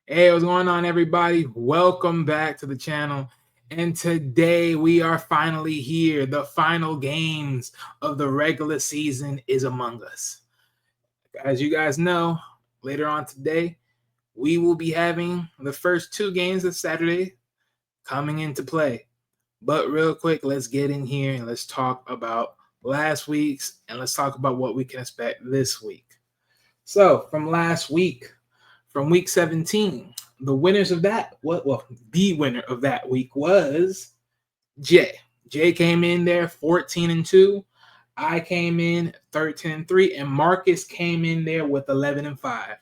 Hey, what's going on, everybody? Welcome back to the channel. And today we are finally here. The final games of the regular season is among us. As you guys know, later on today, we will be having the first two games of Saturday coming into play. But real quick, let's get in here and let's talk about last week's and let's talk about what we can expect this week. So, from last week, from week 17, the winners of that, the winner of that week was Jay. Jay came in there 14-2. I came in 13-3, and Marcus came in there with 11-5.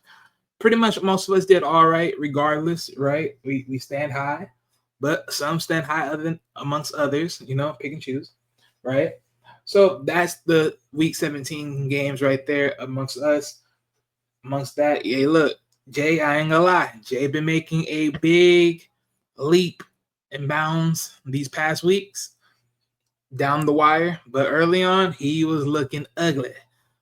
Pretty much most of us did all right, regardless, right? We stand high, but some stand high other than amongst others, pick and choose, right? So that's the week 17 games right there amongst us. Amongst that, yeah, look, Jay, I ain't gonna lie. Jay been making a big leap and bounds these past weeks down the wire. But early on, he was looking ugly.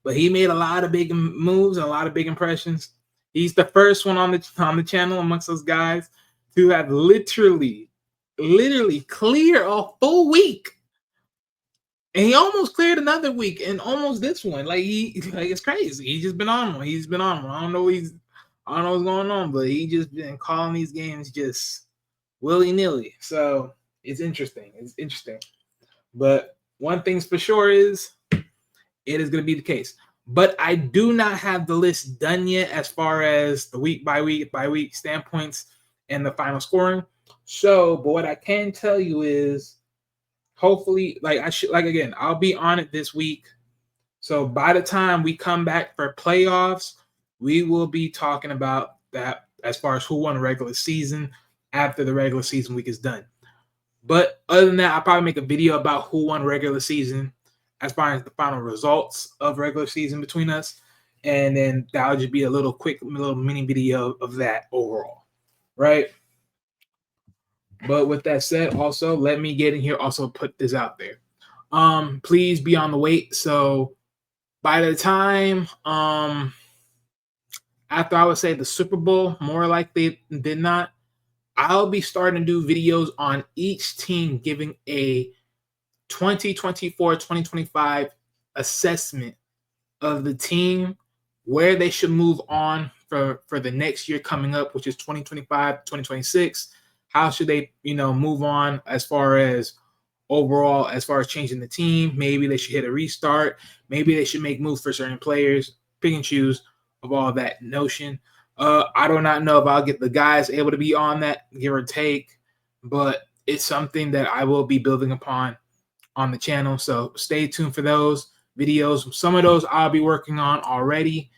But he made a lot of big moves and a lot of big impressions. He's the first one on the channel amongst those guys to have literally clear a full week. And he almost cleared another week and almost this one. Like it's crazy. He's just been on one. He's been on one. I don't know what's going on, but he just been calling these games just willy-nilly. So it's interesting. But one thing's for sure is it is going to be the case. But I do not have the list done yet as far as the week by week standpoints and the final scoring. So, but what I can tell you is hopefully, again, I'll be on it this week. So by the time we come back for playoffs, we will be talking about that as far as who won the regular season after the regular season week is done. But other than that, I'll probably make a video about who won regular season as far as the final results of regular season between us. And then that'll just be a little mini video of that overall, right? But with that said, also let me get in here, also put this out there. Please be on the wait. So by the time after I would say the Super Bowl, more likely than not, I'll be starting to do videos on each team giving a 2024-2025 assessment of the team, where they should move on for the next year coming up, which is 2025-2026. How should they, move on as far as overall, as far as changing the team? Maybe they should hit a restart. Maybe they should make moves for certain players, pick and choose of all that notion. I do not know if I'll get the guys able to be on that, give or take, but it's something that I will be building upon on the channel. So stay tuned for those videos. Some of those I'll be working on already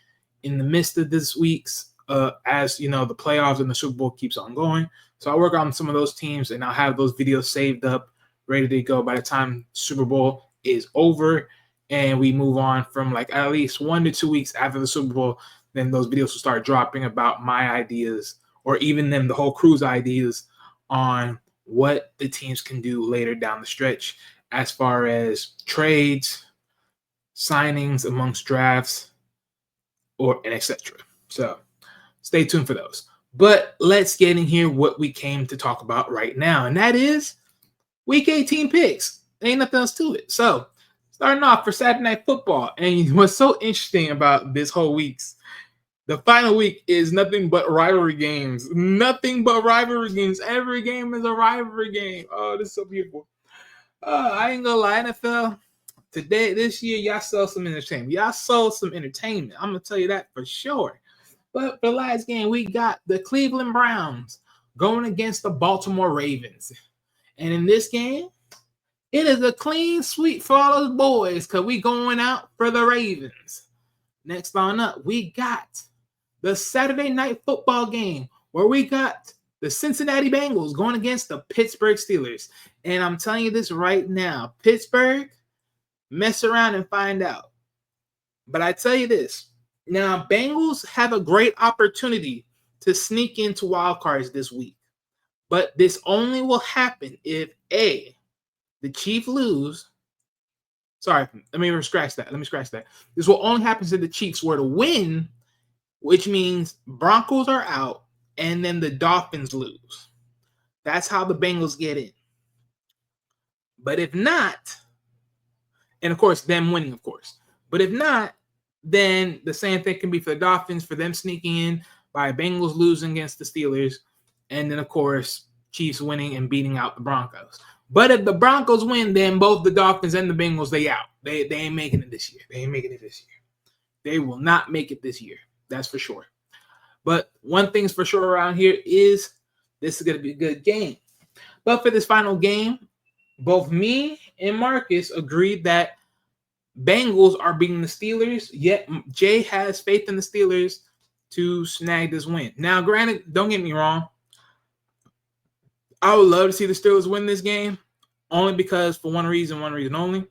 in the midst of this week's, as the playoffs and the Super Bowl keeps on going. So I'll work on some of those teams and I'll have those videos saved up, ready to go by the time Super Bowl is over and we move on from like at least 1 to 2 weeks after the Super Bowl. Then those videos will start dropping about my ideas or even the whole crew's ideas on what the teams can do later down the stretch as far as trades, signings amongst drafts, and etc. So stay tuned for those. But let's get in here what we came to talk about right now, and that is Week 18 picks. Ain't nothing else to it. So starting off for Saturday Night Football, and what's so interesting about this whole week's, the final week is nothing but rivalry games. Nothing but rivalry games. Every game is a rivalry game. Oh, this is so beautiful. I ain't gonna lie, NFL, this year, y'all sold some entertainment. I'm gonna tell you that for sure. But for the last game, we got the Cleveland Browns going against the Baltimore Ravens. And in this game, it is a clean sweep for all those boys because we going out for the Ravens. Next on up, we got the Saturday Night Football game where we got the Cincinnati Bengals going against the Pittsburgh Steelers. And I'm telling you this right now, Pittsburgh, mess around and find out. But I tell you this, now Bengals have a great opportunity to sneak into wild cards this week. But this only will happen if the Chiefs lose. Sorry, let me scratch that. This will only happen if the Chiefs were to win, which means Broncos are out, and then the Dolphins lose. That's how the Bengals get in. But if not, and of course, them winning, of course. But if not, then the same thing can be for the Dolphins, for them sneaking in by Bengals losing against the Steelers, and then, of course, Chiefs winning and beating out the Broncos. But if the Broncos win, then both the Dolphins and the Bengals, they out. They ain't making it this year. They ain't making it this year. They will not make it this year. That's for sure. But one thing's for sure around here is this is going to be a good game. But for this final game, both me and Marcus agreed that Bengals are beating the Steelers, yet Jay has faith in the Steelers to snag this win. Now, granted, don't get me wrong. I would love to see the Steelers win this game, only because for one reason only,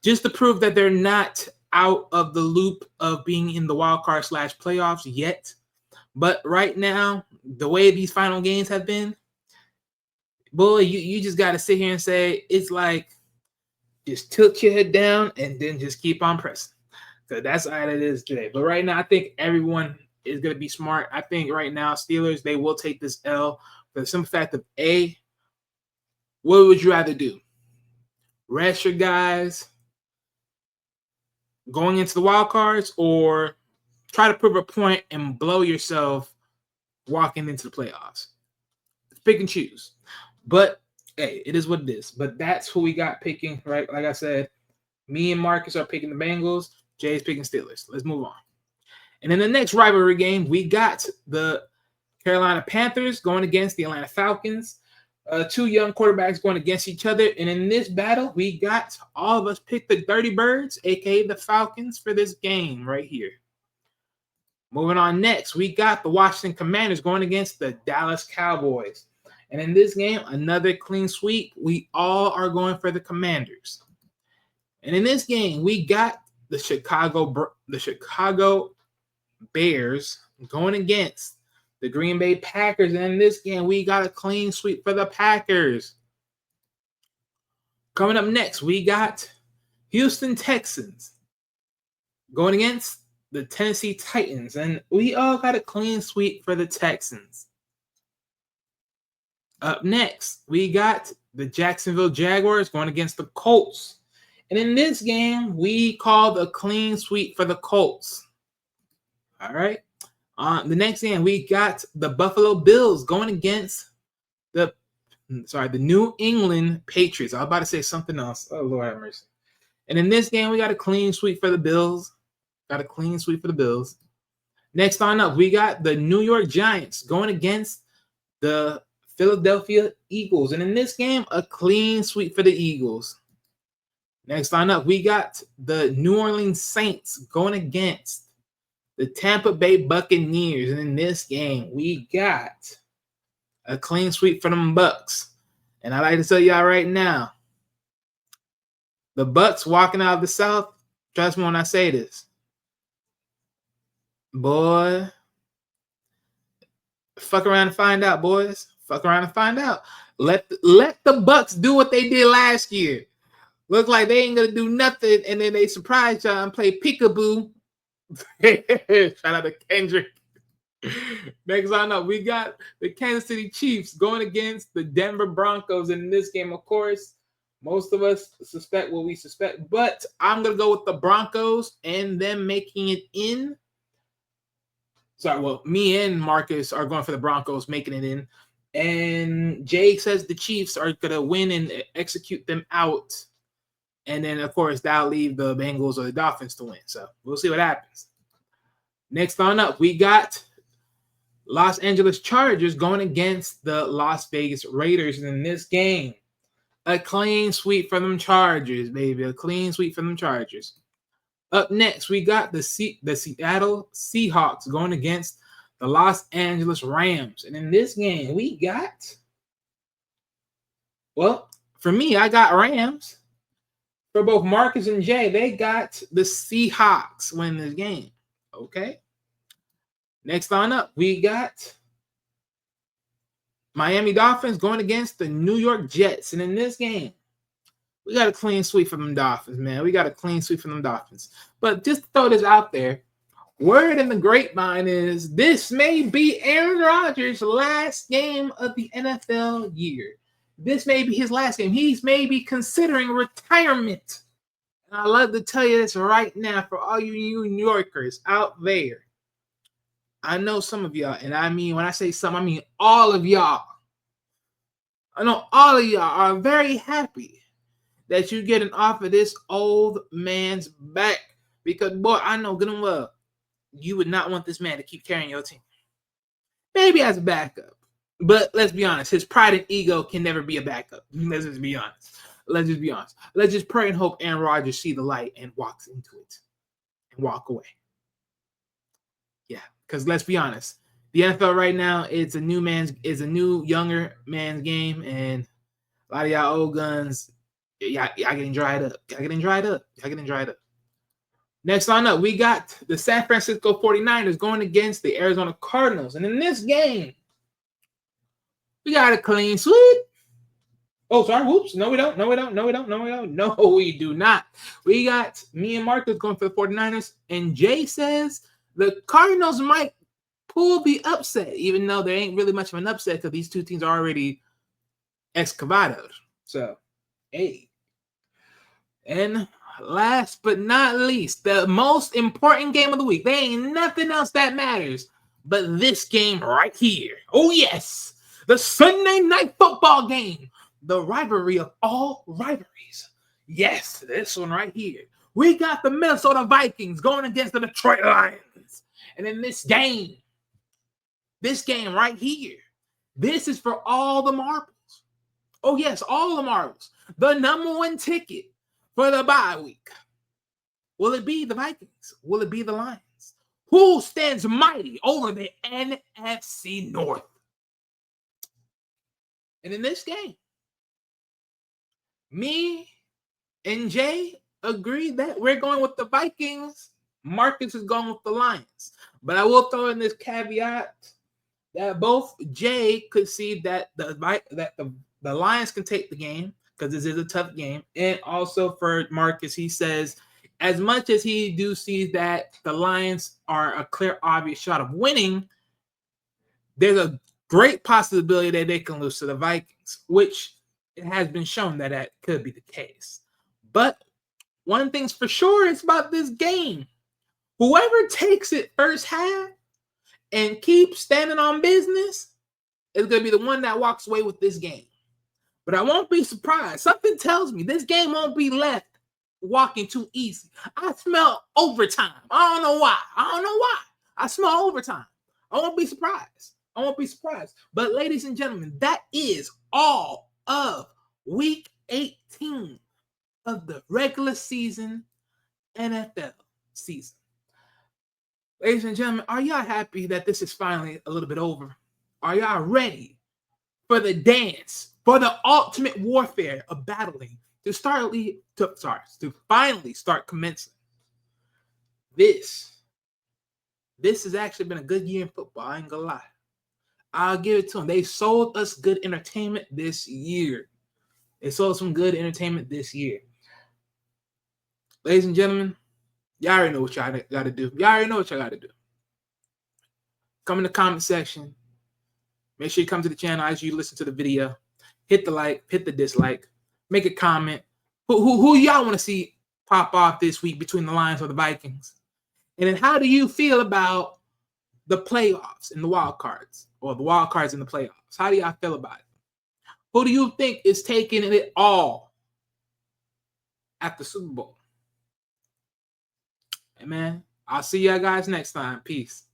just to prove that they're not out of the loop of being in the wild card / playoffs yet. But right now, the way these final games have been, boy, you just got to sit here and say, it's like, just tilt your head down and then just keep on pressing. So that's how it is today. But right now, I think everyone is going to be smart. I think right now, Steelers, they will take this L for the simple fact of, A, what would you rather do? Rest your guys going into the wild cards, or try to prove a point and blow yourself walking into the playoffs? Pick and choose. But hey, it is what it is. But that's who we got picking, right? Like I said, me and Marcus are picking the Bengals. Jay's picking Steelers. Let's move on. And in the next rivalry game, we got the Carolina Panthers going against the Atlanta Falcons. Two young quarterbacks going against each other. And in this battle, we got all of us picked the Dirty Birds, a.k.a. the Falcons, for this game right here. Moving on next, we got the Washington Commanders going against the Dallas Cowboys. And in this game, another clean sweep. We all are going for the Commanders. And in this game, we got the Chicago Bears going against the Green Bay Packers. And in this game, we got a clean sweep for the Packers. Coming up next, we got Houston Texans going against the Tennessee Titans. And we all got a clean sweep for the Texans. Up next, we got the Jacksonville Jaguars going against the Colts. And in this game, we called a clean sweep for the Colts. All right. The next game, we got the Buffalo Bills going against the New England Patriots. I was about to say something else. Oh, Lord have mercy. And in this game, we got a clean sweep for the Bills. Next on up, we got the New York Giants going against the Philadelphia Eagles. And in this game, a clean sweep for the Eagles. Next on up, we got the New Orleans Saints going against the Tampa Bay Buccaneers. And in this game, we got a clean sweep for them Bucks. And I like to tell y'all right now, the Bucks walking out of the South, trust me when I say this, boy, fuck around and find out, boys. Fuck around and find out. Let the Bucks do what they did last year. Look like they ain't gonna do nothing, and then they surprise y'all and play peekaboo. Shout out to Kendrick. Next on up, we got the Kansas City Chiefs going against the Denver Broncos. And in this game, of course, most of us suspect what we suspect, but I'm gonna go with the Broncos and them making it in. Me and Marcus are going for the Broncos making it in. And Jay says the Chiefs are going to win and execute them out. And then, of course, that'll leave the Bengals or the Dolphins to win. So we'll see what happens. Next on up, we got Los Angeles Chargers going against the Las Vegas Raiders. And in this game, a clean sweep for them Chargers, baby. A clean sweep for them Chargers. Up next, we got the Seattle Seahawks going against the Los Angeles Rams. And in this game, we got, well, for me, I got Rams. For both Marcus and Jay, they got the Seahawks winning this game. Okay. Next on up, we got Miami Dolphins going against the New York Jets. And in this game, we got a clean sweep from them Dolphins, man. We got a clean sweep from them Dolphins. But just to throw this out there, Word in the grapevine is this may be Aaron Rodgers' last game of the NFL year. This may be his last game. He's maybe considering retirement. And I love to tell you this right now for all you New Yorkers out there. I know some of y'all, and I mean, when I say some, I mean all of y'all. I know all of y'all are very happy that you getting off of this old man's back. Because, boy, I know good and well, you would not want this man to keep carrying your team. Maybe as a backup. But let's be honest, his pride and ego can never be a backup. Let's just be honest. Let's just pray and hope Aaron Rodgers see the light and walks into it and walk away. Yeah, because let's be honest, the NFL right now is a new younger man's game, and a lot of y'all old guns, y'all getting dried up. Next on up, we got the San Francisco 49ers going against the Arizona Cardinals. And in this game, we got a clean sweep. Oh, sorry. Whoops. No, we don't. No, we do not. We got me and Marcus going for the 49ers. And Jay says the Cardinals might pull the upset, even though there ain't really much of an upset because these two teams are already excavados. So, hey. And last but not least, the most important game of the week. There ain't nothing else that matters but this game right here. Oh, yes. The Sunday night football game. The rivalry of all rivalries. Yes, this one right here. We got the Minnesota Vikings going against the Detroit Lions. And in this game right here, this is for all the marbles. Oh, yes, all the marbles. The number one ticket for the bye week. Will it be the Vikings? Will it be the Lions? Who stands mighty over the NFC North? And in this game, me and Jay agree that we're going with the Vikings. Marcus is going with the Lions. But I will throw in this caveat that both Jay could see that the Lions can take the game because this is a tough game. And also for Marcus, he says, as much as he do see that the Lions are a clear, obvious shot of winning, there's a great possibility that they can lose to the Vikings, which it has been shown that could be the case. But one thing's for sure is about this game. Whoever takes it first half and keeps standing on business is going to be the one that walks away with this game. But I won't be surprised. Something tells me this game won't be left walking too easy. I smell overtime. I don't know why. I smell overtime. I won't be surprised. But ladies and gentlemen, that is all of week 18 of the regular season NFL season. Ladies and gentlemen, are y'all happy that this is finally a little bit over? Are y'all ready for the dance, for the ultimate warfare of battling to finally start commencing? This has actually been a good year in football. I ain't gonna lie. I'll give it to them. They sold us good entertainment this year. Ladies and gentlemen, y'all already know what y'all got to do. Come in the comment section. Make sure you come to the channel as you listen to the video. Hit the like, hit the dislike, make a comment. Who y'all want to see pop off this week between the Lions or the Vikings? And then how do you feel about the playoffs and the wild cards, or the wild cards in the playoffs? How do y'all feel about it? Who do you think is taking it all at the Super Bowl? Hey, man, I'll see y'all guys next time. Peace.